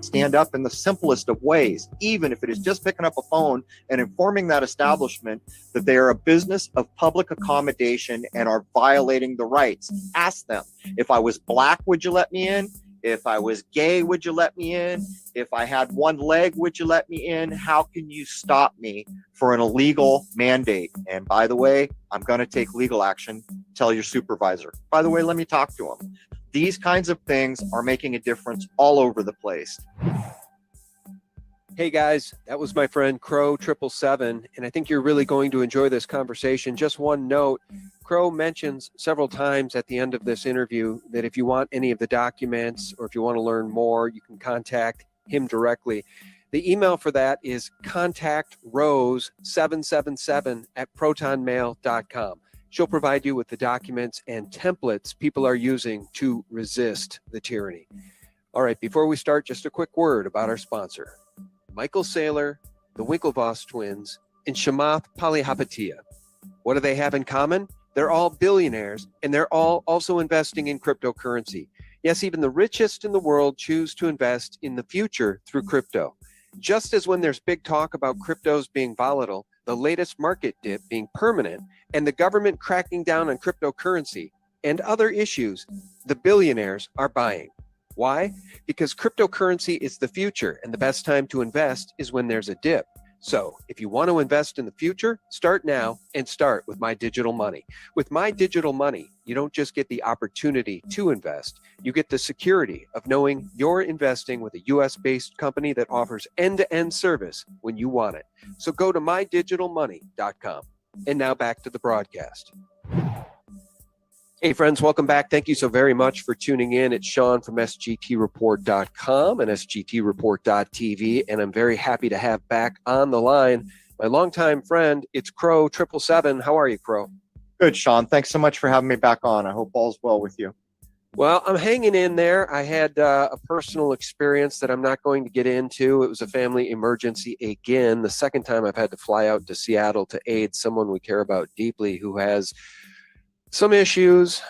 Stand up in the simplest of ways, even if it is just picking up a phone and informing that establishment that they are a business of public accommodation and are violating the rights. Ask them, if I was black, would you let me in? If I was gay, would you let me in? If I had one leg, would you let me in? How can you stop me for an illegal mandate? And by the way, I'm going to take legal action. Tell your supervisor. By the way, let me talk to him. These kinds of things are making a difference all over the place. Hey guys, that was my friend Crrow777, and I think you're really going to enjoy this conversation. Just one note, Crrow mentions several times at the end of this interview that if you want any of the documents or if you want to learn more, you can contact him directly. The email for that is contactRose777@protonmail.com. She'll provide you with the documents and templates people are using to resist the tyranny. All right, before we start, just a quick word about our sponsor. Michael Saylor, the Winklevoss twins, and Chamath Palihapitiya. What do they have in common? They're all billionaires, and they're all also investing in cryptocurrency. Yes, even the richest in the world choose to invest in the future through crypto. Just as when there's big talk about cryptos being volatile, the latest market dip being permanent, and the government cracking down on cryptocurrency and other issues, the billionaires are buying. Why? Because cryptocurrency is the future, and the best time to invest is when there's a dip. So if you want to invest in the future, start now and start with My Digital Money. With My Digital Money, you don't just get the opportunity to invest, you get the security of knowing you're investing with a US-based company that offers end-to-end service when you want it. So go to mydigitalmoney.com. And now back to the broadcast. Hey friends, welcome back. Thank you so very much for tuning in. It's Sean from SGTReport.com and SGTReport.tv, and I'm very happy to have back on the line my longtime friend. It's Crrow777. How are you, Crrow? Good, Sean. Thanks so much for having me back on. I hope all's well with you. Well, I'm hanging in there. I had a personal experience that I'm not going to get into. It was a family emergency again. The second time I've had to fly out to Seattle to aid someone we care about deeply who has some issues,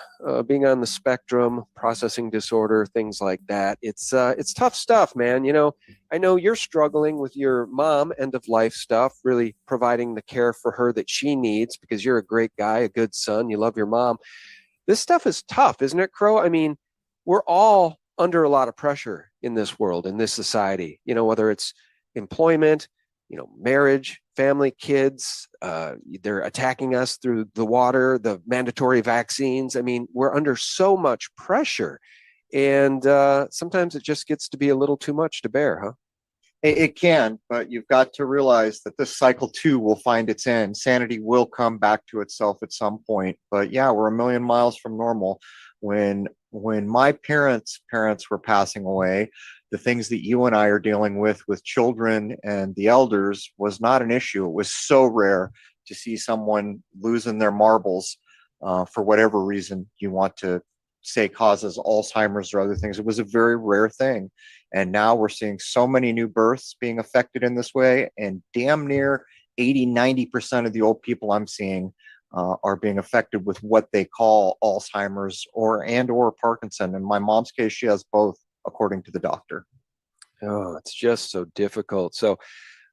being on the spectrum, processing disorder, things like that. It's tough stuff, man. You know, I know you're struggling with your mom end of life stuff, really providing the care for her that she needs because you're a great guy, a good son. You love your mom. This stuff is tough, isn't it, Crrow? I mean, we're all under a lot of pressure in this world, in this society, you know, whether it's employment, you know, marriage, family, kids, they're attacking us through the water, the mandatory vaccines. I mean, we're under so much pressure, and sometimes it just gets to be a little too much to bear, huh? It can, but you've got to realize that this cycle too will find its end. Sanity will come back to itself at some point. But yeah, we're a million miles from normal. When my parents were passing away, the things that you and I are dealing with children and the elders was not an issue. It was so rare to see someone losing their marbles for whatever reason you want to say causes Alzheimer's or other things. It was a very rare thing. And now we're seeing so many new births being affected in this way, and damn near 80–90% of the old people I'm seeing are being affected with what they call Alzheimer's or Parkinson. In my mom's case, she has both, according to the doctor. Oh, it's just so difficult. So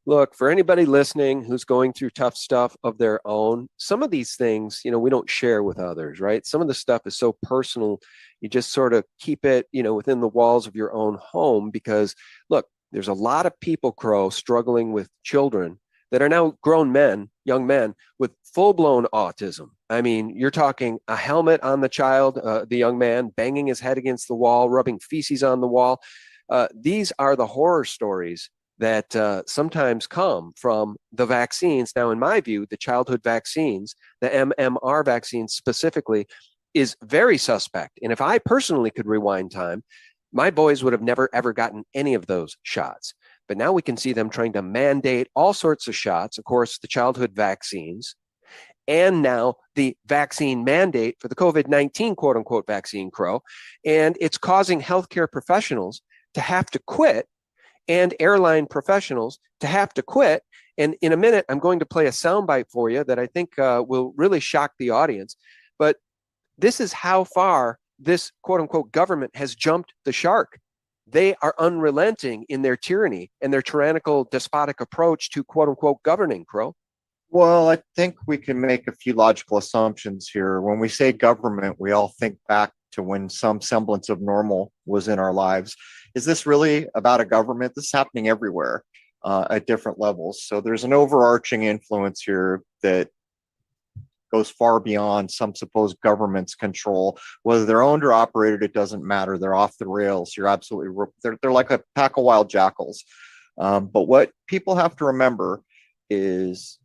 look, for anybody listening who's going through tough stuff of their own, some of these things, you know, we don't share with others, right? Some of the stuff is so personal, you just sort of keep it, you know, within the walls of your own home, because look, there's a lot of people, Crrow, struggling with children that are now grown men, young men with full-blown autism. I mean, you're talking a helmet on the child, the young man banging his head against the wall, rubbing feces on the wall. These are the horror stories that sometimes come from the vaccines. Now, in my view, the childhood vaccines, the MMR vaccines specifically, is very suspect. And if I personally could rewind time, my boys would have never, ever gotten any of those shots. But now we can see them trying to mandate all sorts of shots, of course, the childhood vaccines, and now the vaccine mandate for the COVID-19 quote unquote vaccine, Crrow. And it's causing healthcare professionals to have to quit and airline professionals to have to quit. And in a minute, I'm going to play a soundbite for you that I think will really shock the audience. But This is how far this quote unquote government has jumped the shark. They are unrelenting in their tyranny and their tyrannical despotic approach to quote unquote governing, Crrow. Well, I think we can make a few logical assumptions here. When we say government, we all think back to when some semblance of normal was in our lives. Is this really about a government? This is happening everywhere at different levels. So there's an overarching influence here that goes far beyond some supposed government's control. Whether they're owned or operated, it doesn't matter. They're off the rails. You're absolutely, they're like a pack of wild jackals. But what people have to remember is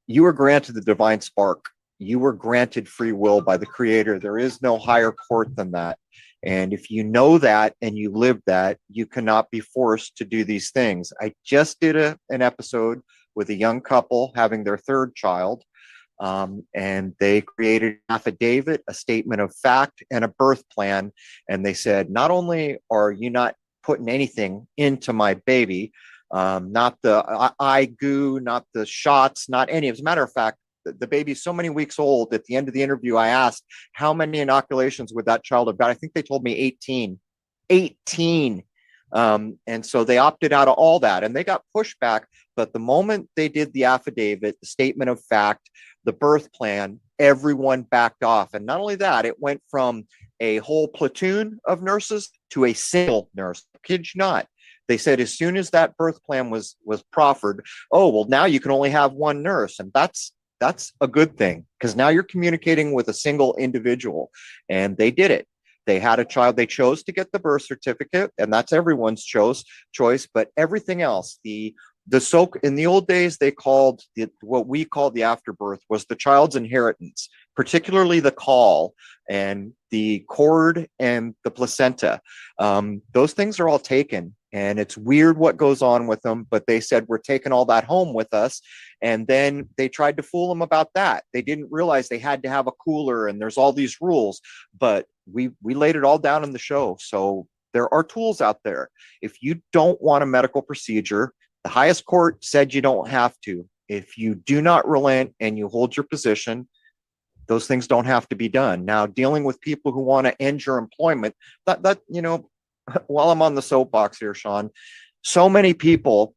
you were granted the divine spark. You were granted free will by the creator. There is no higher court than that. And if you know that and you live that, you cannot be forced to do these things. I just did an episode with a young couple having their third child. And they created an affidavit, a statement of fact, and a birth plan. And they said, not only are you not putting anything into my baby, not the eye goo, not the shots, not any. As a matter of fact, the baby's so many weeks old. At the end of the interview, I asked, how many inoculations would that child have got? I think they told me 18. 18. And so they opted out of all that and they got pushback. But the moment they did the affidavit, the statement of fact, the birth plan, everyone backed off. And not only that, it went from a whole platoon of nurses to a single nurse. Kid you not. They said as soon as that birth plan was proffered, oh, well, now you can only have one nurse. And that's a good thing because now you're communicating with a single individual. And they did it. They had a child. They chose to get the birth certificate, and that's everyone's choice. But everything else, in the old days, they called what we call the afterbirth was the child's inheritance, particularly the caul and the cord and the placenta. Those things are all taken, and it's weird what goes on with them. But they said we're taking all that home with us, and then they tried to fool them about that. They didn't realize they had to have a cooler, and there's all these rules. But we laid it all down in the show. So there are tools out there. If you don't want a medical procedure, the highest court said you don't have to. If you do not relent and you hold your position, those things don't have to be done. Now, dealing with people who want to end your employment, that while I'm on the soapbox here, Sean, so many people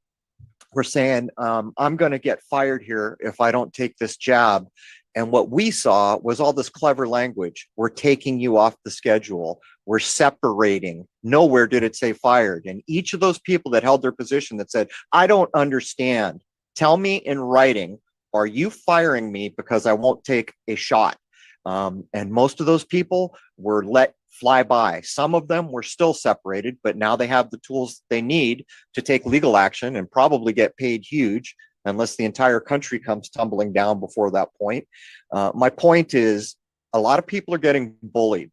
were saying, I'm going to get fired here if I don't take this jab. And what we saw was all this clever language. We're taking you off the schedule. We're separating. Nowhere did it say fired. And each of those people that held their position that said, I don't understand, tell me in writing, are you firing me because I won't take a shot? And most of those people were let fly by. Some of them were still separated, but now they have the tools they need to take legal action and probably get paid huge, unless the entire country comes tumbling down before that point. My point is, a lot of people are getting bullied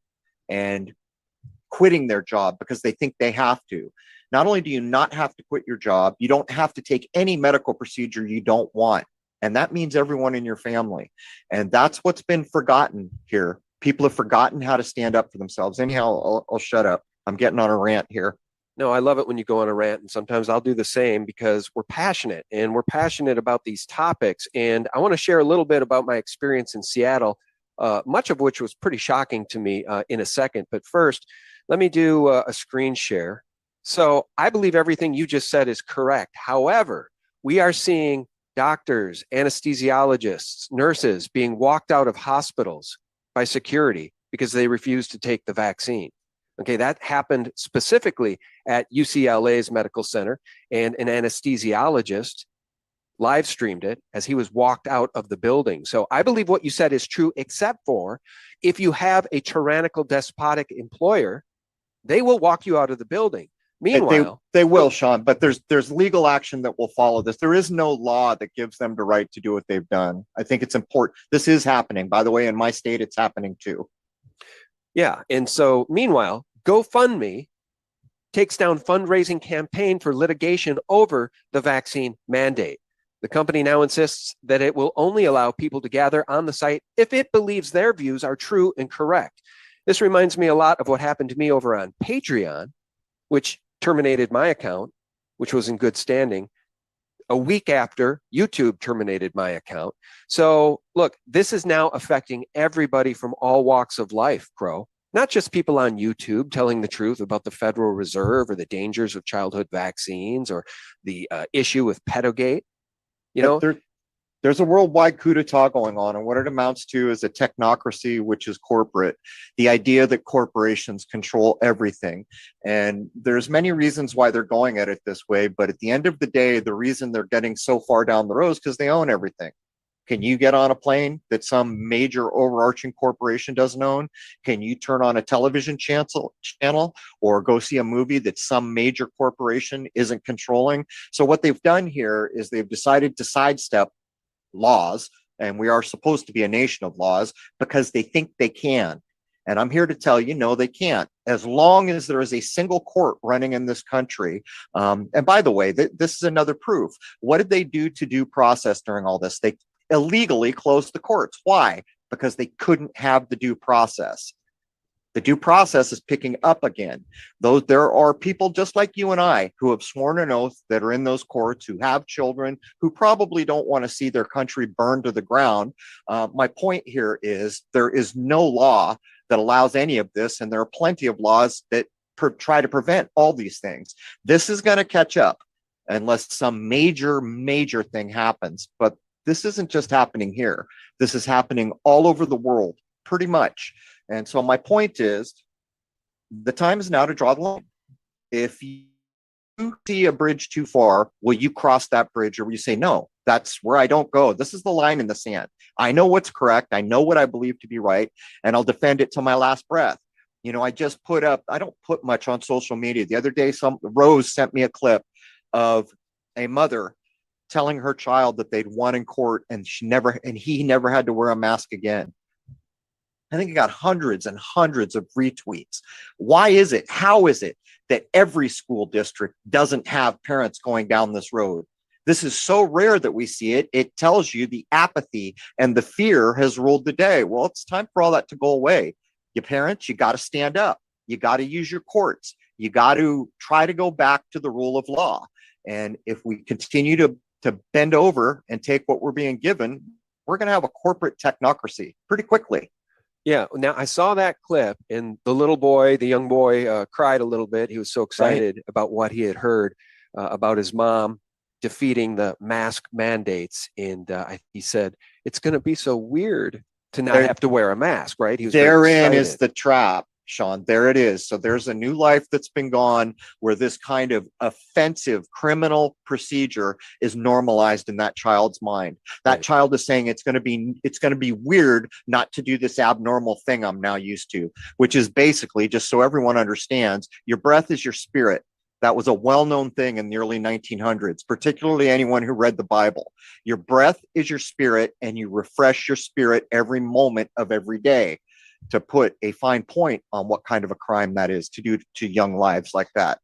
and quitting their job because they think they have to. Not only do you not have to quit your job, you don't have to take any medical procedure you don't want. And that means everyone in your family. And that's what's been forgotten here. People have forgotten how to stand up for themselves. Anyhow, I'll shut up. I'm getting on a rant here. No, I love it when you go on a rant, and sometimes I'll do the same because we're passionate about these topics. And I want to share a little bit about my experience in Seattle, much of which was pretty shocking to me in a second. But first, let me do a screen share. So I believe everything you just said is correct. However, we are seeing doctors, anesthesiologists, nurses being walked out of hospitals by security because they refused to take the vaccine. Okay, that happened specifically at UCLA's medical center, and an anesthesiologist live streamed it as he was walked out of the building. So I believe what you said is true, except for if you have a tyrannical, despotic employer, they will walk you out of the building. Meanwhile, they will, Sean, but there's legal action that will follow this. There is no law that gives them the right to do what they've done. I think it's important. This is happening. By the way, in my state, it's happening too. Yeah. And so meanwhile, GoFundMe takes down fundraising campaign for litigation over the vaccine mandate. The company now insists that it will only allow people to gather on the site if it believes their views are true and correct. This reminds me a lot of what happened to me over on Patreon, which terminated my account, which was in good standing, a week after YouTube terminated my account. So look, this is now affecting everybody from all walks of life, Crow. Not just people on YouTube telling the truth about the Federal Reserve or the dangers of childhood vaccines or the issue with Pedogate. You know, There's a worldwide coup d'etat going on, and what it amounts to is a technocracy, which is corporate. The idea that corporations control everything, and there's many reasons why they're going at it this way. But at the end of the day, the reason they're getting so far down the road is because they own everything. Can you get on a plane that some major overarching corporation doesn't own? Can you turn on a television channel or go see a movie that some major corporation isn't controlling? So what they've done here is they've decided to sidestep laws, and we are supposed to be a nation of laws, because they think they can. And I'm here to tell you, no, they can't. As long as there is a single court running in this country. And by the way, this is another proof. What did they do to due process during all this? They illegally closed the courts. Why? Because they couldn't have the due process. The due process is picking up again. Though there are people just like you and I who have sworn an oath that are in those courts, who have children, who probably don't want to see their country burned to the ground. My point here is there is no law that allows any of this, and there are plenty of laws that try to prevent all these things. This is going to catch up unless some major thing happens. But this isn't just happening here. This is happening all over the world, pretty much. And so my point is, the time is now to draw the line. If you see a bridge too far, will you cross that bridge, or will you say, no, that's where I don't go? This is the line in the sand. I know what's correct. I know what I believe to be right, and I'll defend it till my last breath. You know, I just put up, I don't put much on social media. The other day, Rose sent me a clip of a mother telling her child that they'd won in court, and he never had to wear a mask again. I think it got hundreds and hundreds of retweets. Why is it? How is it that every school district doesn't have parents going down this road? This is so rare that we see it. It tells you the apathy and the fear has ruled the day. Well, it's time for all that to go away. You parents, you got to stand up. You got to use your courts. You got to try to go back to the rule of law. And if we continue to bend over and take what we're being given, we're going to have a corporate technocracy pretty quickly. Yeah. Now I saw that clip, and the young boy cried a little bit. He was so excited about what he had heard about his mom defeating the mask mandates. And he said, it's going to be so weird to not have to wear a mask, right? He was therein is the trap, Sean. There it is. So there's a new life that's been gone where this kind of offensive criminal procedure is normalized in that child's mind. That child is saying it's going to be weird not to do this abnormal thing I'm now used to, which is basically, just so everyone understands, your breath is your spirit. That was a well-known thing in the early 1900s, particularly anyone who read the Bible. Your breath is your spirit, and you refresh your spirit every moment of every day. To put a fine point on what kind of a crime that is to do to young lives like that.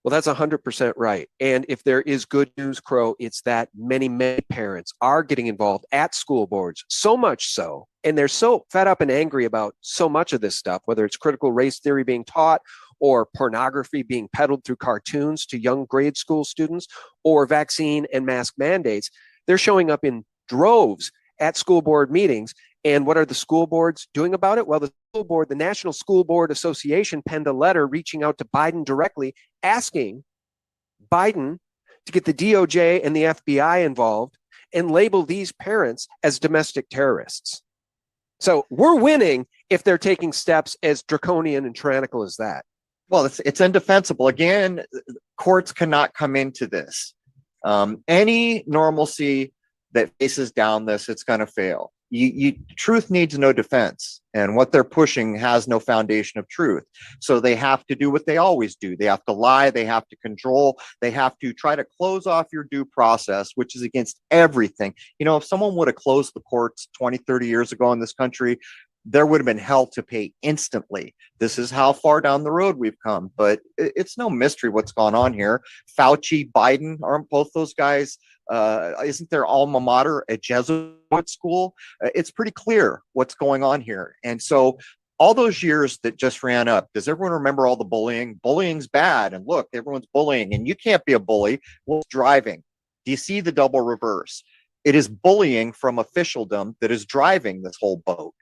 Well, that's 100% right. And if there is good news, Crow, it's that many parents are getting involved at school boards, so much so, and they're so fed up and angry about so much of this stuff, whether it's critical race theory being taught or pornography being peddled through cartoons to young grade school students, or vaccine and mask mandates. They're showing up in droves at school board meetings. And what are the school boards doing about it? Well, the National School Board Association penned a letter reaching out to Biden directly, asking Biden to get the DOJ and the FBI involved and label these parents as domestic terrorists. So we're winning if they're taking steps as draconian and tyrannical as that. Well, it's indefensible. Again, courts cannot come into this. Any normalcy that faces down this, it's going to fail. Truth needs no defense, and what they're pushing has no foundation of truth. So they have to do what they always do. They have to lie. They have to control. They have to try to close off your due process, which is against everything. You know, if someone would have closed the courts 20, 30 years ago in this country, there would have been hell to pay instantly. This is how far down the road we've come, but it's no mystery what's gone on here. Fauci, Biden, aren't both those guys? Isn't their alma mater a Jesuit school? It's pretty clear what's going on here. And so all those years that just ran up, does everyone remember all the bullying? Bullying's bad. And look, everyone's bullying, and you can't be a bully. Well, driving. Do you see the double reverse? It is bullying from officialdom that is driving this whole boat.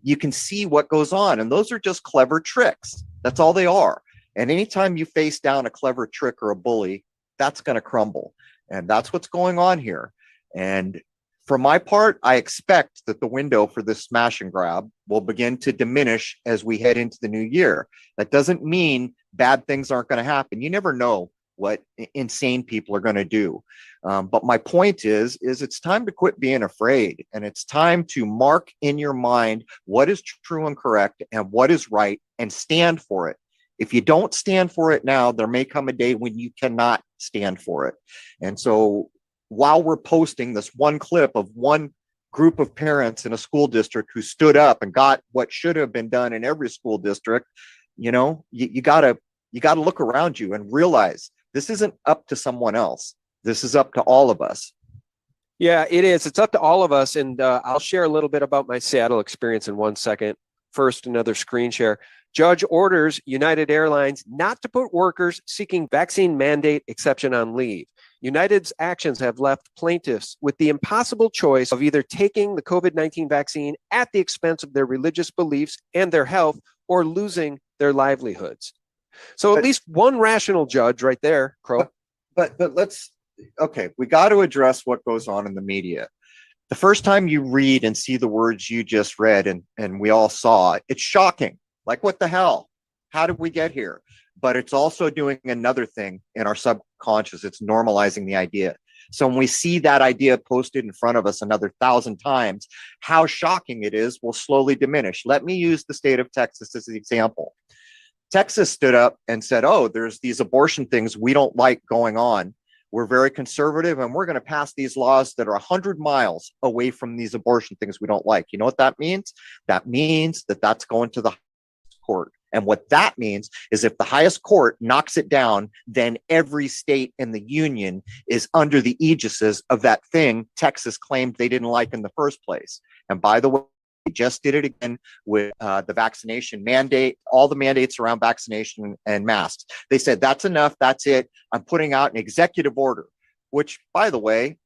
You can see what goes on, and those are just clever tricks. That's all they are. And anytime you face down a clever trick or a bully, that's going to crumble. And that's what's going on here. And for my part, I expect that the window for this smash and grab will begin to diminish as we head into the new year. That doesn't mean bad things aren't going to happen. You never know what insane people are going to do. But my point is it's time to quit being afraid, and it's time to mark in your mind what is true and correct and what is right and stand for it. If you don't stand for it now, there may come a day when you cannot stand for it. And so while we're posting this one clip of one group of parents in a school district who stood up and got what should have been done in every school district, you gotta look around you and realize this isn't up to someone else. This is up to all of us. Yeah, it is. It's up to all of us. And I'll share a little bit about my Seattle experience in 1 second. First, another screen share. Judge orders United Airlines not to put workers seeking vaccine mandate exception on leave. United's actions have left plaintiffs with the impossible choice of either taking the COVID-19 vaccine at the expense of their religious beliefs and their health, or losing their livelihoods. So at least one rational judge right there, Crow. But we got to address what goes on in the media. The first time you read and see the words you just read and we all saw, it's shocking. Like, what the hell? How did we get here? But it's also doing another thing in our subconscious. It's normalizing the idea. So when we see that idea posted in front of us another 1,000 times, how shocking it is will slowly diminish. Let me use the state of Texas as an example. Texas stood up and said, oh, there's these abortion things we don't like going on. We're very conservative, and we're going to pass these laws that are 100 miles away from these abortion things we don't like. You know what that means? That means that that's going to the court. And what that means is if the highest court knocks it down, then every state in the union is under the aegis of that thing Texas claimed they didn't like in the first place. And by the way, we just did it again with the vaccination mandate, all the mandates around vaccination and masks. They said, that's enough. That's it. I'm putting out an executive order, which, by the way,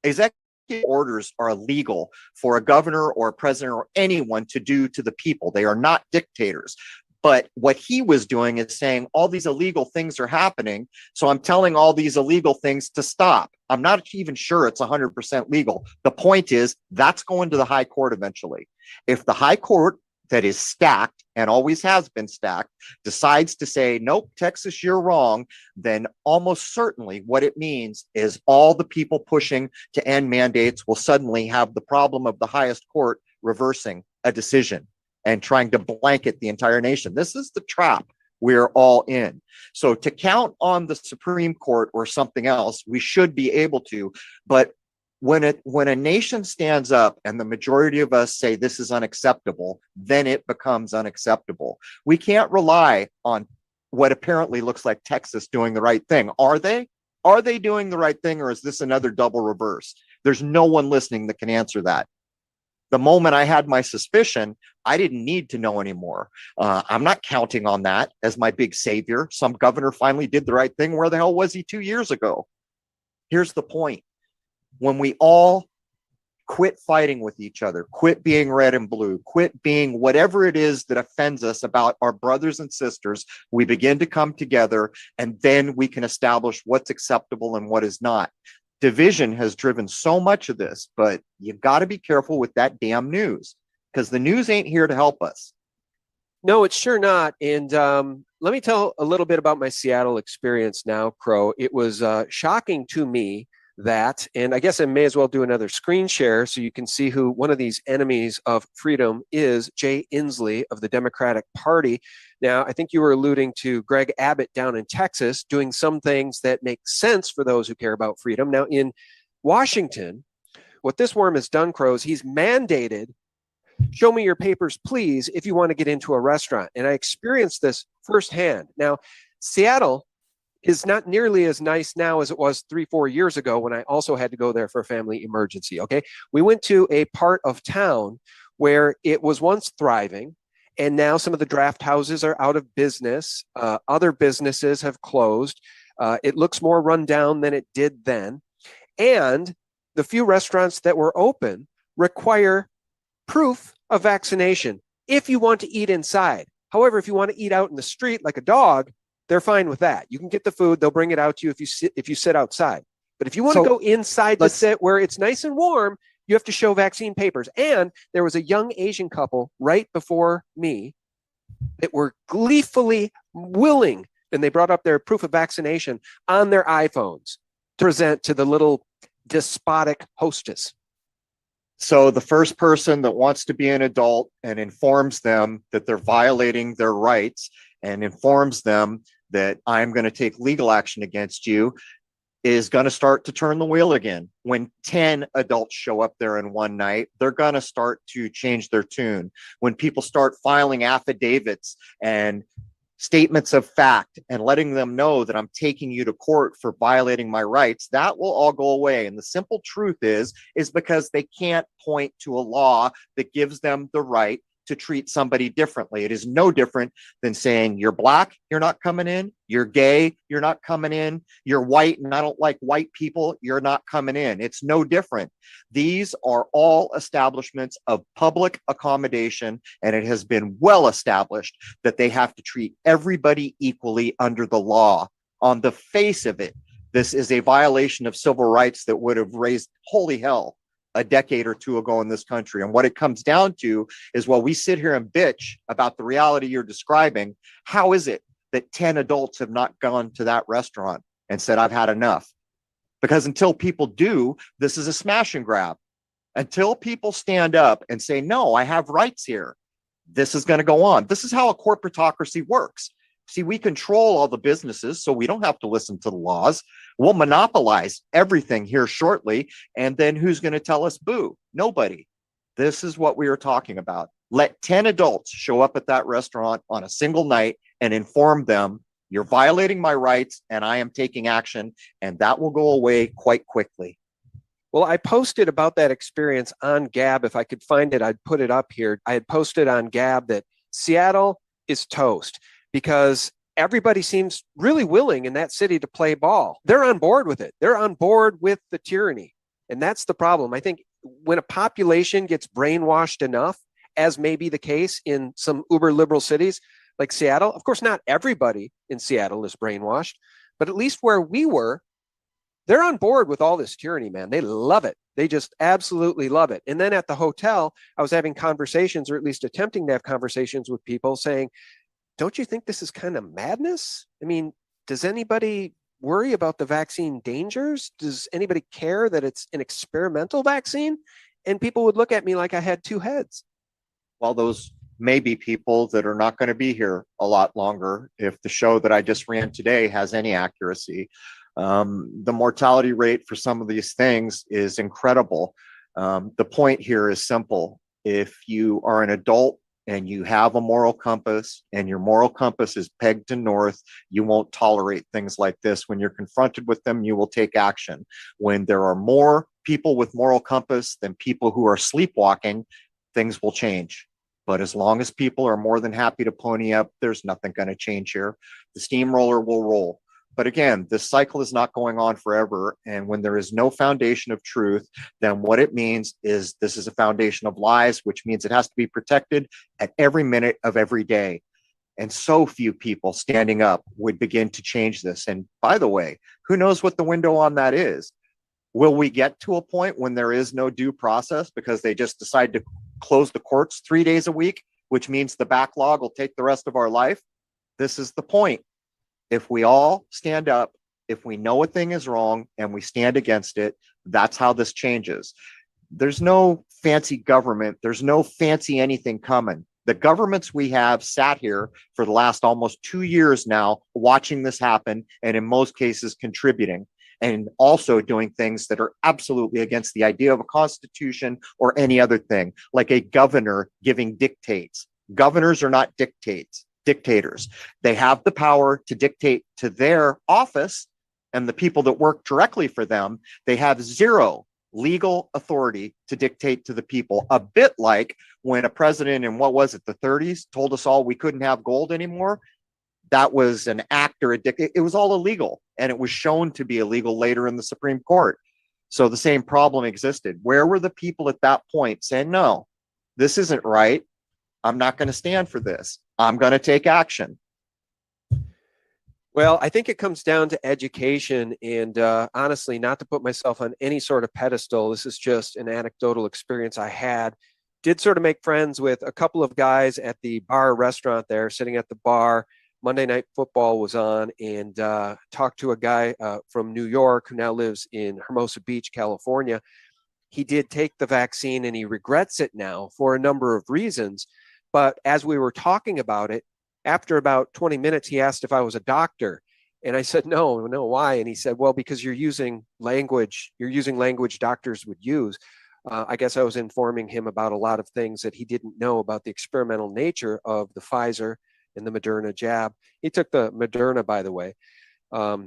executive orders are illegal for a governor or a president or anyone to do to the people. They are not dictators. But what he was doing is saying all these illegal things are happening. So I'm telling all these illegal things to stop. I'm not even sure it's 100% legal. The point is that's going to the high court eventually. If the high court that is stacked and always has been stacked decides to say, nope, Texas, you're wrong, then almost certainly what it means is all the people pushing to end mandates will suddenly have the problem of the highest court reversing a decision and trying to blanket the entire nation. This is the trap we're all in. So to count on the Supreme Court or something else, we should be able to, but when a nation stands up and the majority of us say this is unacceptable, then it becomes unacceptable. We can't rely on what apparently looks like Texas doing the right thing. Are they? Are they doing the right thing, or is this another double reverse? There's no one listening that can answer that. The moment I had my suspicion, I didn't need to know anymore. I'm not counting on that as my big savior. Some governor finally did the right thing. Where the hell was he 2 years ago? Here's the point. When we all quit fighting with each other, quit being red and blue, quit being whatever it is that offends us about our brothers and sisters, we begin to come together, and then we can establish what's acceptable and what is not. Division has driven so much of this, but you've got to be careful with that damn news, because the news ain't here to help us. No, it's sure not. And let me tell a little bit about my Seattle experience now, Crow. It was shocking to me that, and I guess I may as well do another screen share so you can see who one of these enemies of freedom is, Jay Inslee of the Democratic Party. Now, I think you were alluding to Greg Abbott down in Texas doing some things that make sense for those who care about freedom. Now, in Washington, what this worm has done, Crows, he's mandated, show me your papers, please, if you want to get into a restaurant. And I experienced this firsthand. Now, Seattle is not nearly as nice now as it was 3-4 years ago when I also had to go there for a family emergency. Okay. We went to a part of town where it was once thriving, and now some of the draft houses are out of business. Other businesses have closed. It looks more run down than it did then. And the few restaurants that were open require proof of vaccination if you want to eat inside. However, if you want to eat out in the street like a dog, they're fine with that. You can get the food, they'll bring it out to you if you sit outside. But if you want to go inside to sit where it's nice and warm, you have to show vaccine papers. And there was a young Asian couple right before me that were gleefully willing, and they brought up their proof of vaccination on their iPhones to present to the little despotic hostess. So the first person that wants to be an adult and informs them that they're violating their rights and informs them that I'm going to take legal action against you is going to start to turn the wheel again. When 10 adults show up there in one night, they're going to start to change their tune. When people start filing affidavits and statements of fact and letting them know that I'm taking you to court for violating my rights, that will all go away. And the simple truth is because they can't point to a law that gives them the right to treat somebody differently. It is no different than saying you're black, you're not coming in, you're gay, you're not coming in, you're white and I don't like white people, you're not coming in. It's no different. These are all establishments of public accommodation, and it has been well established that they have to treat everybody equally under the law. On the face of it, this is a violation of civil rights that would have raised holy hell a decade or two ago in this country. And what it comes down to is, while we sit here and bitch about the reality you're describing, how is it that 10 adults have not gone to that restaurant and said, I've had enough? Because until people do, this is a smash and grab. Until people stand up and say, no, I have rights here, this is going to go on. This is how a corporatocracy works. See, we control all the businesses, so we don't have to listen to the laws. We'll monopolize everything here shortly. And then who's going to tell us boo? Nobody. This is what we are talking about. Let 10 adults show up at that restaurant on a single night and inform them, you're violating my rights and I am taking action. And that will go away quite quickly. Well, I posted about that experience on Gab. If I could find it, I'd put it up here. I had posted on Gab that Seattle is toast, because everybody seems really willing in that city to play ball. They're on board with it. They're on board with the tyranny. And that's the problem. I think when a population gets brainwashed enough, as may be the case in some uber liberal cities like Seattle, of course, not everybody in Seattle is brainwashed, but at least where we were, they're on board with all this tyranny, man. They love it. They just absolutely love it. And then at the hotel, I was having conversations, or at least attempting to have conversations with people saying, don't you think this is kind of madness? I mean, does anybody worry about the vaccine dangers? Does anybody care that it's an experimental vaccine? And people would look at me like I had two heads. Well, those may be people that are not going to be here a lot longer if the show that I just ran today has any accuracy. The mortality rate for some of these things is incredible. The point here is simple. If you are an adult and you have a moral compass and your moral compass is pegged to north, you won't tolerate things like this. When you're confronted with them, you will take action. When there are more people with moral compass than people who are sleepwalking, things will change. But as long as people are more than happy to pony up, there's nothing going to change here. The steamroller will roll. But again, this cycle is not going on forever. And when there is no foundation of truth, then what it means is this is a foundation of lies, which means it has to be protected at every minute of every day. And so few people standing up would begin to change this. And by the way, who knows what the window on that is? Will we get to a point when there is no due process because they just decide to close the courts 3 days a week, which means the backlog will take the rest of our life? This is the point. If we all stand up, if we know a thing is wrong and we stand against it, that's how this changes. There's no fancy government. There's no fancy anything coming. The governments we have sat here for the last almost 2 years now, watching this happen, and in most cases contributing, and also doing things that are absolutely against the idea of a constitution or any other thing, like a governor giving dictates. Governors are not dictators. They have the power to dictate to their office and the people that work directly for them. They have zero legal authority to dictate to the people, a bit like when a president in, what was it, the 30s, told us all we couldn't have gold anymore. that was an act or it was all illegal, and it was shown to be illegal later in the Supreme Court. So the same problem existed. Where were the people at that point saying, no, this isn't right, I'm not going to stand for this, I'm going to take action? Well, I think it comes down to education, and honestly, not to put myself on any sort of pedestal, this is just an anecdotal experience I had. Did sort of make friends with a couple of guys at the bar restaurant there, sitting at the bar. Monday Night Football was on, and talked to a guy from New York who now lives in Hermosa Beach, California. He did take the vaccine and he regrets it now for a number of reasons. But as we were talking about it, after about 20 minutes, he asked if I was a doctor. And I said, no, why? And he said, well, because you're using language doctors would use. I guess I was informing him about a lot of things that he didn't know about the experimental nature of the Pfizer and the Moderna jab. He took the Moderna, by the way. I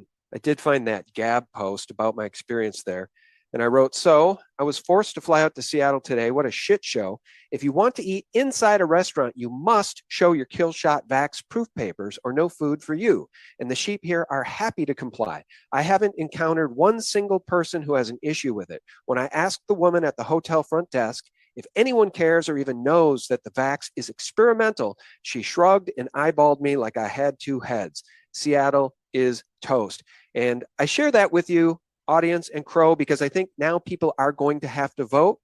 did find that Gab post about my experience there. And I wrote, so I was forced to fly out to Seattle today. What a shit show. If you want to eat inside a restaurant, you must show your kill shot vax proof papers or no food for you. And the sheep here are happy to comply. I haven't encountered one single person who has an issue with it. When I asked the woman at the hotel front desk if anyone cares or even knows that the vax is experimental, she shrugged and eyeballed me like I had two heads. Seattle is toast. And I share that with you, audience and Crow, because I think now people are going to have to vote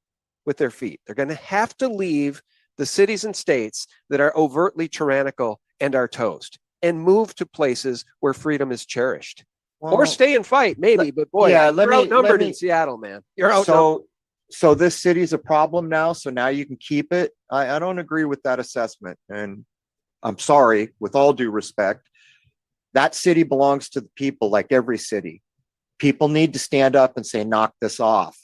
with their feet. They're going to have to leave the cities and states that are overtly tyrannical and are toast and move to places where freedom is cherished. Well, or stay and fight, maybe, but boy, yeah, you're outnumbered in Seattle, man. You're outnumbered. So this city's a problem now, so now you can keep it. I don't agree with that assessment, and I'm sorry, with all due respect. That city belongs to the people, like every city. People need to stand up and say, knock this off.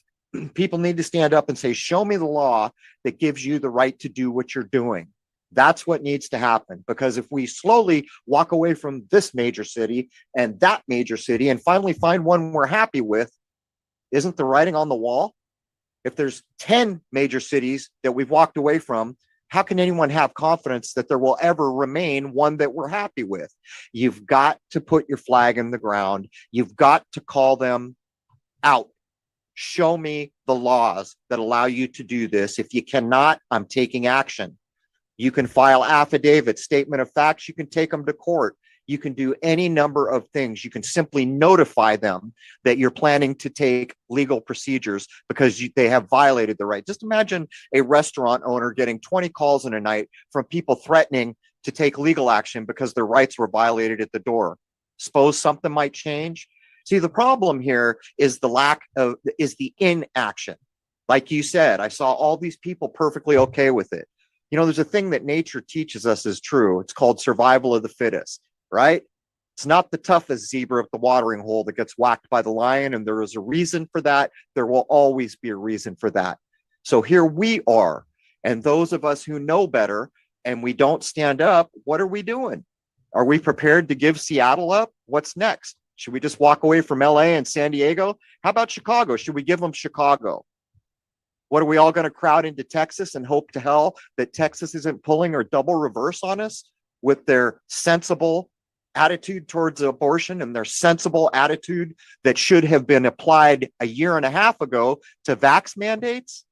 People need to stand up and say, show me the law that gives you the right to do what you're doing. That's what needs to happen. Because if we slowly walk away from this major city and that major city and finally find one we're happy with, isn't the writing on the wall? If there's 10 major cities that we've walked away from, how can anyone have confidence that there will ever remain one that we're happy with? You've got to put your flag in the ground. You've got to call them out. Show me the laws that allow you to do this. If you cannot, I'm taking action. You can file affidavits, statement of facts. You can take them to court. You can do any number of things. You can simply notify them that you're planning to take legal procedures because they have violated the right. Just imagine a restaurant owner getting 20 calls in a night from people threatening to take legal action because their rights were violated at the door. Suppose something might change. See, the problem here is the inaction. Like you said, I saw all these people perfectly okay with it. You know, there's a thing that nature teaches us is true. It's called survival of the fittest. Right? It's not the toughest zebra at the watering hole that gets whacked by the lion, and there is a reason for that. There will always be a reason for that. So here we are, and those of us who know better and we don't stand up, what are we doing? Are we prepared to give Seattle up? What's next? Should we just walk away from LA and San Diego? How about Chicago? Should we give them Chicago? What, are we all going to crowd into Texas and hope to hell that Texas isn't pulling or double reverse on us with their sensible attitude towards abortion and their sensible attitude that should have been applied a year and a half ago to vax mandates?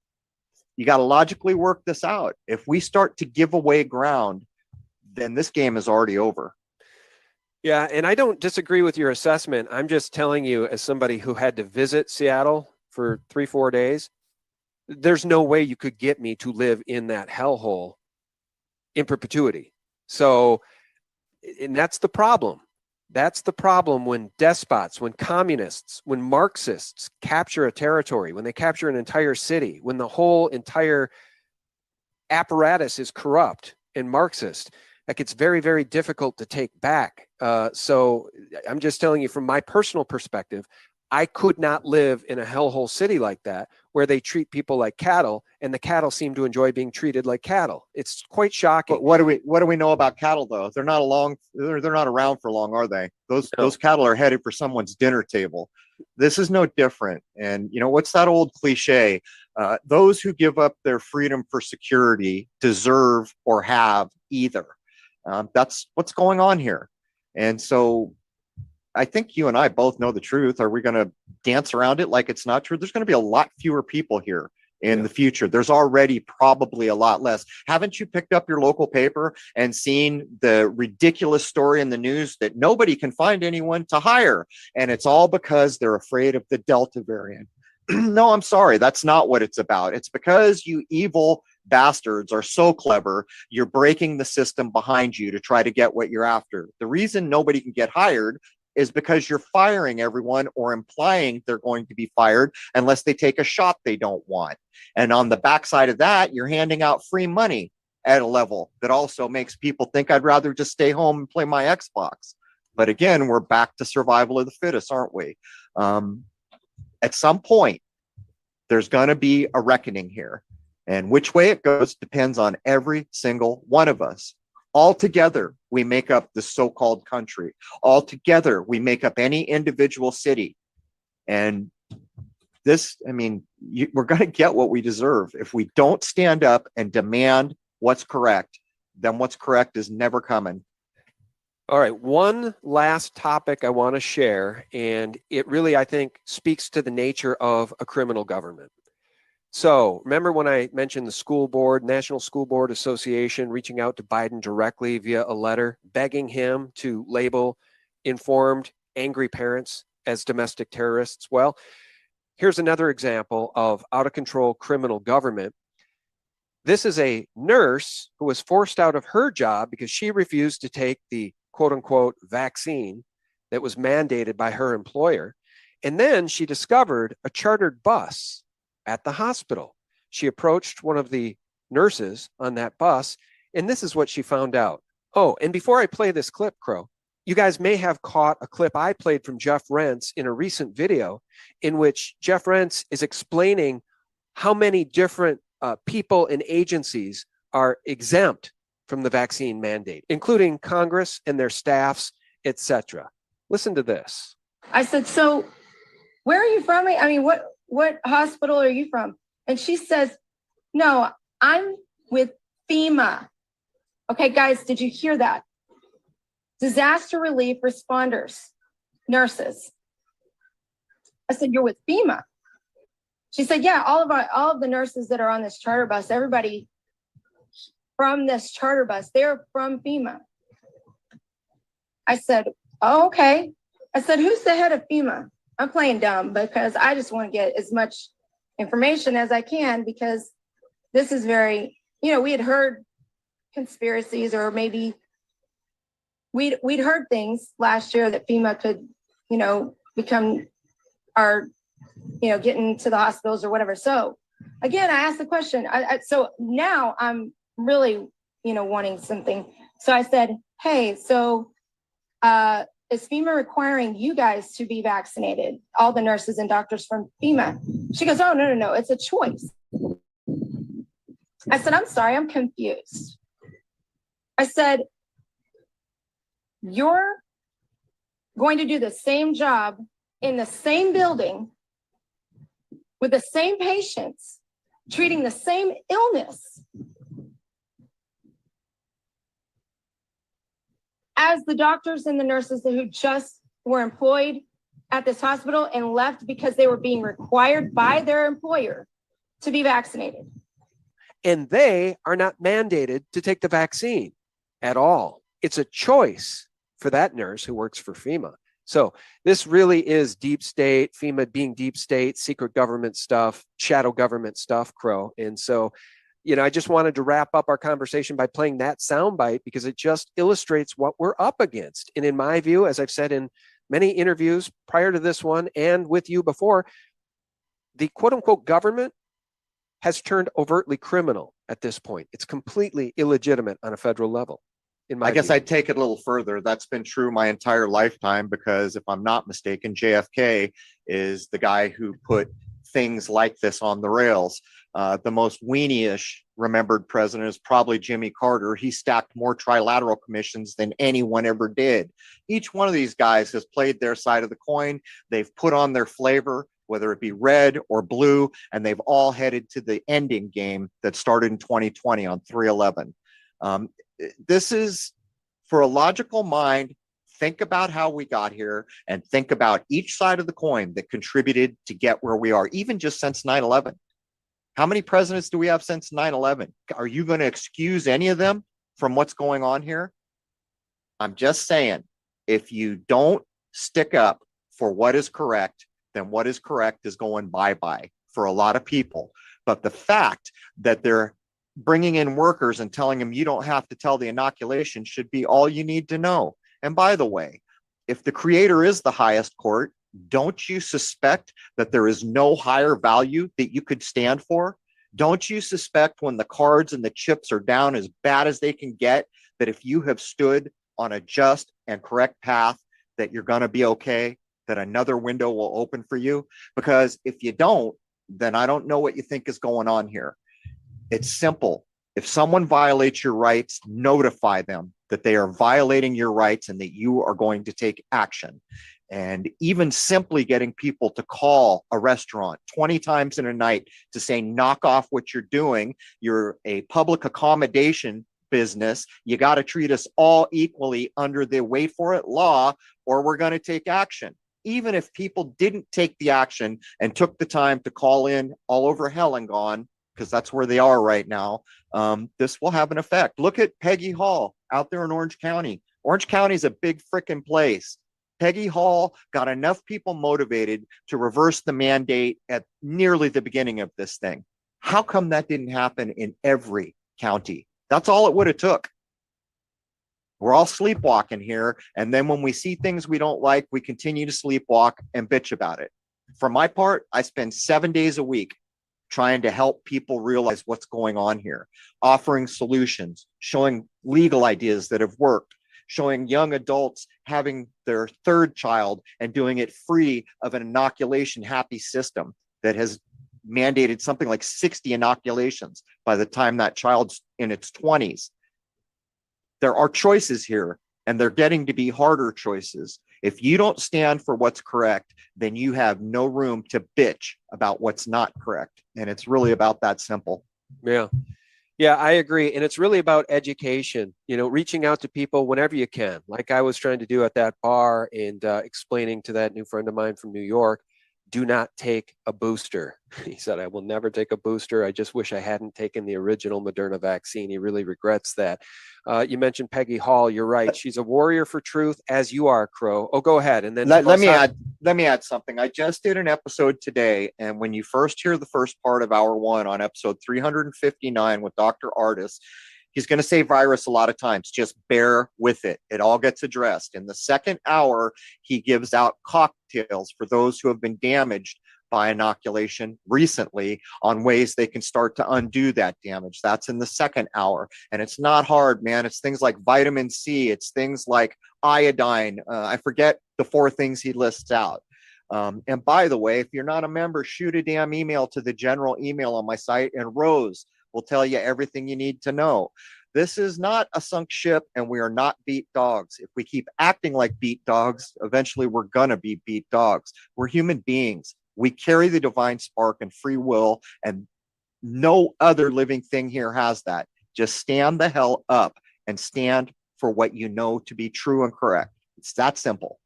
You got to logically work this out. If we start to give away ground, then this game is already over. Yeah, and I don't disagree with your assessment. I'm just telling you, as somebody who had to visit Seattle for 3-4 days, there's no way you could get me to live in that hellhole in perpetuity. So, and that's the problem. That's the problem when despots, when communists, when Marxists capture a territory, when they capture an entire city, when the whole entire apparatus is corrupt and Marxist. Like, it's very, very difficult to take back. So I'm just telling you from my personal perspective, I could not live in a hellhole city like that where they treat people like cattle, and the cattle seem to enjoy being treated like cattle. It's quite shocking. But what do we know about cattle though? They're not around for long, are they? Those cattle are headed for someone's dinner table. This is no different. And you know, what's that old cliche? Those who give up their freedom for security deserve or have either. That's what's going on here. And so I think you and I both know the truth. Are we going to dance around it like it's not true? There's going to be a lot fewer people here in the future. There's already probably a lot less. Haven't you picked up your local paper and seen the ridiculous story in the news that nobody can find anyone to hire? And it's all because they're afraid of the Delta variant. No, I'm sorry. That's not what it's about. It's because you evil bastards are so clever, you're breaking the system behind you to try to get what you're after. The reason nobody can get hired is because you're firing everyone or implying they're going to be fired unless they take a shot they don't want. And on the backside of that, you're handing out free money at a level that also makes people think I'd rather just stay home and play my Xbox. But again, we're back to survival of the fittest, aren't we? At some point, there's going to be a reckoning here. And which way it goes depends on every single one of us. All together, we make up the so-called country. All together, we make up any individual city. And this, I mean, we're going to get what we deserve. If we don't stand up and demand what's correct, then what's correct is never coming. All right, one last topic I want to share, and it really, I think, speaks to the nature of a criminal government. So remember when I mentioned the school board, National School Board Association, reaching out to Biden directly via a letter, begging him to label informed, angry parents as domestic terrorists? Well, here's another example of out of control criminal government. This is a nurse who was forced out of her job because she refused to take the quote unquote vaccine that was mandated by her employer. And then she discovered a chartered bus at the hospital. She approached one of the nurses on that bus, and this is what she found out. Oh, and before I play this clip, Crow, you guys may have caught a clip I played from Jeff Rentz in a recent video in which Jeff Rentz is explaining how many different people and agencies are exempt from the vaccine mandate, including Congress and their staffs, etc. Listen to this. I said, so where are you from? I mean, what hospital are you from? And she says, no, I'm with FEMA. Okay, guys, did you hear that? Disaster relief responders, nurses. I said, you're with FEMA. She said, yeah, all of the nurses that are on this charter bus, everybody from this charter bus, they're from FEMA. I said, oh, okay. I said, who's the head of FEMA? I'm playing dumb because I just want to get as much information as I can, because this is very, we had heard conspiracies, or maybe we'd heard things last year that FEMA could, become our, get into the hospitals or whatever. So again, I asked the question. So now I'm really, wanting something. So I said, hey, so is FEMA requiring you guys to be vaccinated? All the nurses and doctors from FEMA. She goes, oh, no, it's a choice. I said, I'm sorry, I'm confused. I said, you're going to do the same job in the same building with the same patients, treating the same illness as the doctors and the nurses who just were employed at this hospital and left because they were being required by their employer to be vaccinated. And they are not mandated to take the vaccine at all. It's a choice for that nurse who works for FEMA. So this really is deep state, FEMA being deep state, secret government stuff, shadow government stuff, Crow. And so, I just wanted to wrap up our conversation by playing that soundbite because it just illustrates what we're up against. And in my view, as I've said in many interviews prior to this one and with you before, the quote unquote government has turned overtly criminal at this point. It's completely illegitimate on a federal level. I guess I'd take it a little further. That's been true my entire lifetime, because if I'm not mistaken, JFK is the guy who put things like this on the rails. The most weenie-ish remembered president is probably Jimmy Carter. He stacked more trilateral commissions than anyone ever did. Each one of these guys has played their side of the coin. They've put on their flavor, whether it be red or blue, and they've all headed to the ending game that started in 2020 on 3/11. This is, for a logical mind, think about how we got here and think about each side of the coin that contributed to get where we are, even just since 9/11. How many presidents do we have since 9/11? Are you going to excuse any of them from what's going on here? I'm just saying, if you don't stick up for what is correct, then what is correct is going bye-bye for a lot of people. But the fact that they're bringing in workers and telling them you don't have to tell the inoculation should be all you need to know. And by the way, if the creator is the highest court, don't you suspect that there is no higher value that you could stand for? Don't you suspect when the cards and the chips are down as bad as they can get, that if you have stood on a just and correct path, that you're going to be okay, that another window will open for you? Because if you don't, then I don't know what you think is going on here. It's simple. If someone violates your rights, notify them that they are violating your rights and that you are going to take action. And even simply getting people to call a restaurant 20 times in a night to say, knock off what you're doing. You're a public accommodation business. You got to treat us all equally under the wait for it law, or we're going to take action. Even if people didn't take the action and took the time to call in all over hell and gone, because that's where they are right now, this will have an effect. Look at Peggy Hall out there in Orange County. Orange County is a big freaking place. Peggy Hall got enough people motivated to reverse the mandate at nearly the beginning of this thing. How come that didn't happen in every county? That's all it would have took. We're all sleepwalking here. And then when we see things we don't like, we continue to sleepwalk and bitch about it. For my part, I spend 7 days a week trying to help people realize what's going on here, offering solutions, showing legal ideas that have worked, showing young adults having their third child and doing it free of an inoculation happy system that has mandated something like 60 inoculations by the time that child's in its 20s. There are choices here, and they're getting to be harder choices. If you don't stand for what's correct, then you have no room to bitch about what's not correct. And it's really about that simple. Yeah. Yeah, I agree. And it's really about education, reaching out to people whenever you can, like I was trying to do at that bar, and explaining to that new friend of mine from New York, do not take a booster. He said, I will never take a booster. I just wish I hadn't taken the original Moderna vaccine. He really regrets that. You mentioned Peggy Hall. You're right. She's a warrior for truth, as you are, Crow. Oh, go ahead. And then let me add something. I just did an episode today, and when you first hear the first part of hour one on episode 359 with Dr. Artis, he's going to say virus a lot of times. Just bear with it. It all gets addressed. In the second hour, he gives out cocktails for those who have been damaged by inoculation recently on ways they can start to undo that damage. That's in the second hour. And it's not hard, man. It's things like vitamin C. It's things like iodine. I forget the 4 things he lists out. And by the way, if you're not a member, shoot a damn email to the general email on my site, and Rose will tell you everything you need to know. This is not a sunk ship, and we are not beat dogs. If we keep acting like beat dogs, eventually we're gonna be beat dogs. We're human beings. We carry the divine spark and free will, and no other living thing here has that. Just stand the hell up and stand for what you know to be true and correct. It's that simple.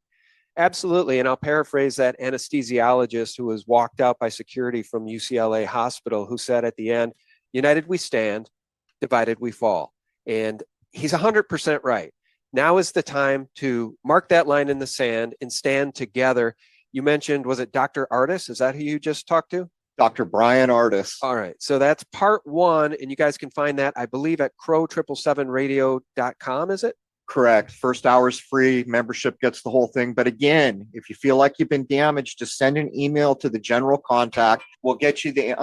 Absolutely. And I'll paraphrase that anesthesiologist who was walked out by security from UCLA Hospital, who said at the end, united we stand, divided we fall. And he's 100% right. Now is the time to mark that line in the sand and stand together. You mentioned, was it Dr. Artis? Is that who you just talked to? Dr. Brian Artis. All right. So that's part 1. And you guys can find that, I believe, at Crrow777radio.com, is it? Correct. First hour is free. Membership gets the whole thing. But again, if you feel like you've been damaged, just send an email to the general contact. We'll get you the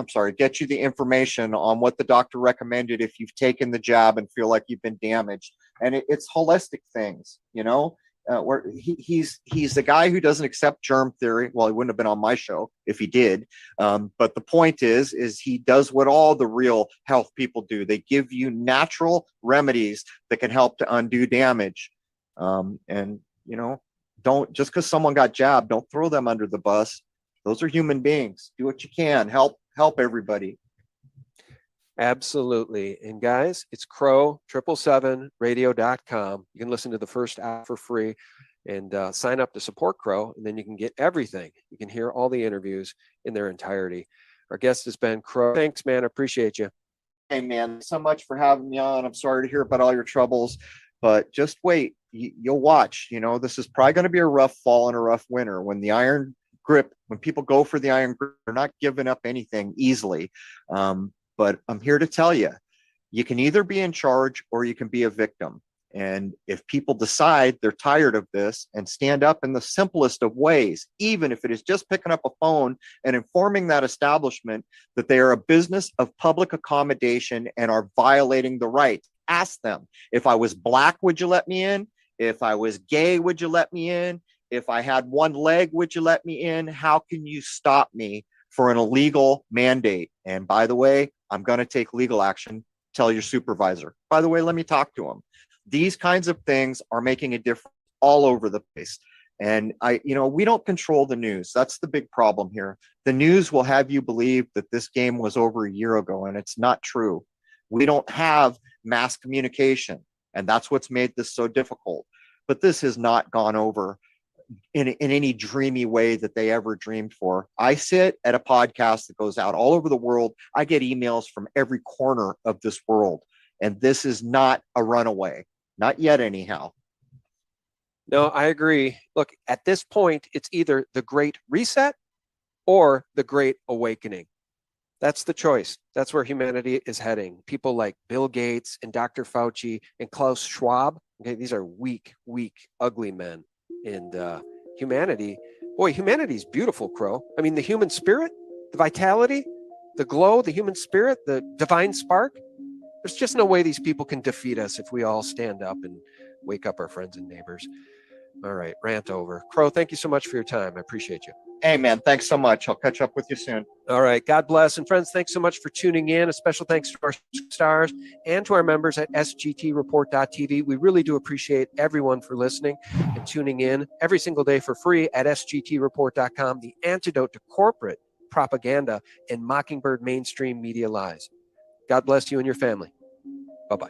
information on what the doctor recommended if you've taken the jab and feel like you've been damaged. And it's holistic things, where he's the guy who doesn't accept germ theory. Well, he wouldn't have been on my show if he did. But the point is he does what all the real health people do. They give you natural remedies that can help to undo damage. Don't, just because someone got jabbed, don't throw them under the bus. Those are human beings. Do what you can. Help everybody. Absolutely. And guys, it's Crrow777radio.com. You can listen to the first hour for free. and sign up to support Crow, and then you can get everything. You can hear all the interviews in their entirety. Our guest has been Crrow. Thanks, man. I appreciate you. Hey, man, so much for having me on. I'm sorry to hear about all your troubles, but just wait. You'll watch. This is probably going to be a rough fall and a rough winter. When the iron grip, when people go for the iron grip, they're not giving up anything easily. But I'm here to tell you, you can either be in charge or you can be a victim. And if people decide they're tired of this and stand up in the simplest of ways, even if it is just picking up a phone and informing that establishment that they are a business of public accommodation and are violating the rights, ask them, if I was Black, would you let me in? If I was gay, would you let me in? If I had one leg, would you let me in? How can you stop me for an illegal mandate? And by the way, I'm going to take legal action. Tell your supervisor. By the way, let me talk to him. These kinds of things are making a difference all over the place. And we don't control the news. That's the big problem here. The news will have you believe that this game was over a year ago, and it's not true. We don't have mass communication, and that's what's made this so difficult. But this has not gone over in any dreamy way that they ever dreamed for. I sit at a podcast that goes out all over the world. I get emails from every corner of this world, and this is not a runaway. Not yet, anyhow. No, I agree. Look, at this point, it's either the Great Reset or the Great Awakening. That's the choice. That's where humanity is heading. People like Bill Gates and Dr. Fauci and Klaus Schwab. Okay, these are weak, ugly men. And humanity's beautiful, Crrow. I mean, the human spirit, the vitality, the glow, the human spirit, the divine spark. There's just no way these people can defeat us if we all stand up and wake up our friends and neighbors. All right, rant over. Crrow, thank you so much for your time. I appreciate you. Hey, man, thanks so much. I'll catch up with you soon. All right, God bless. And friends, thanks so much for tuning in. A special thanks to our stars and to our members at sgtreport.tv. We really do appreciate everyone for listening and tuning in every single day for free at sgtreport.com, the antidote to corporate propaganda and mockingbird mainstream media lies. God bless you and your family. Bye-bye.